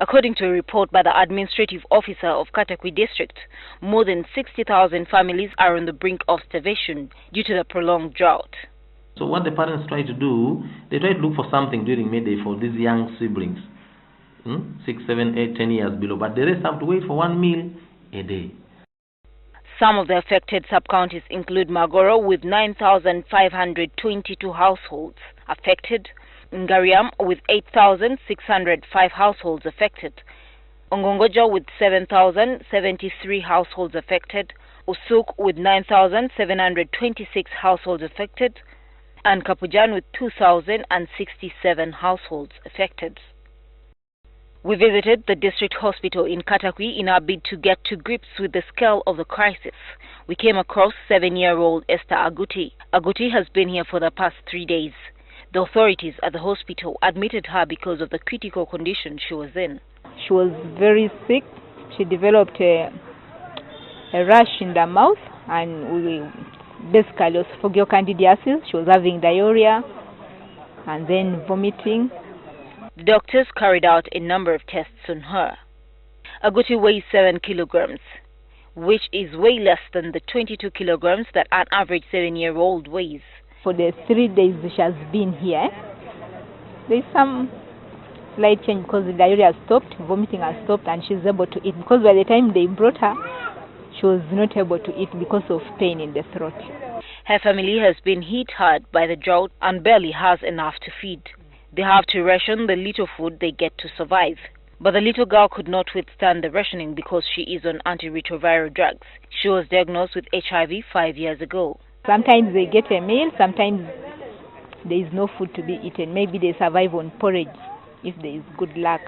According to a report by the administrative officer of Katakwi district, more than 60,000 families are on the brink of starvation due to the prolonged drought. So what the parents try to do, they try to look for something during midday for these young siblings, 6, 7, 8, 10 years below, but the rest have to wait for one meal a day. Some of the affected sub-counties include Magoro with 9,522 households affected, Ngariam with 8,605 households affected, Ongongoja with 7,073 households affected, Usuk with 9,726 households affected, and Kapujan with 2,067 households affected. We visited the district hospital in Katakwi in our bid to get to grips with the scale of the crisis. We came across 7-year-old Esther Aguti. Aguti has been here for the past 3 days. The authorities at the hospital admitted her because of the critical condition she was in. She was very sick. She developed a rash in the mouth and basically candidiasis. She was having diarrhea and then vomiting. The doctors carried out a number of tests on her. Aguti weighs 7 kilograms, which is way less than the 22 kilograms that an average 7-year-old weighs. For the 3 days she has been here, there's some slight change because the diarrhea has stopped, vomiting has stopped, and she's able to eat. Because by the time they brought her, she was not able to eat because of pain in the throat. Her family has been hit hard by the drought and barely has enough to feed. They have to ration the little food they get to survive. But the little girl could not withstand the rationing because she is on antiretroviral drugs. She was diagnosed with HIV 5 years ago. Sometimes they get a meal, sometimes there is no food to be eaten. Maybe they survive on porridge if there is good luck.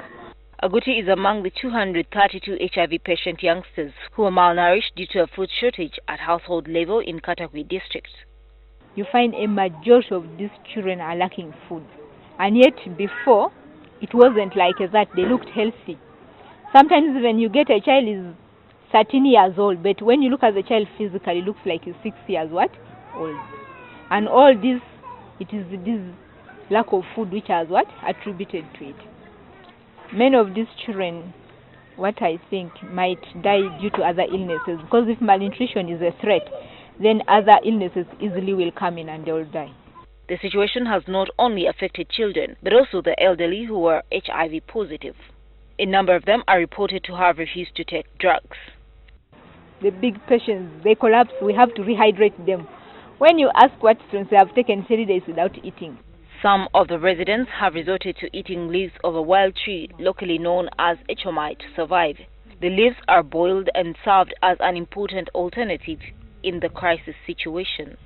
Aguti is among the 232 HIV patient youngsters who are malnourished due to a food shortage at household level in Katakwi district. You find a majority of these children are lacking food. And yet before, it wasn't like that. They looked healthy. Sometimes when you get a child is 13 years old, but when you look at the child physically, it looks like he's 6 years old. And all this, it is this lack of food which has attributed to it. Many of these children, what I think, might die due to other illnesses, because if malnutrition is a threat, then other illnesses easily will come in and they will die. The situation has not only affected children, but also the elderly who are HIV positive. A number of them are reported to have refused to take drugs. The big patients, they collapse. We have to rehydrate them. When you ask what students, they have taken 3 days without eating. Some of the residents have resorted to eating leaves of a wild tree locally known as echomai to survive. The leaves are boiled and served as an important alternative in the crisis situation.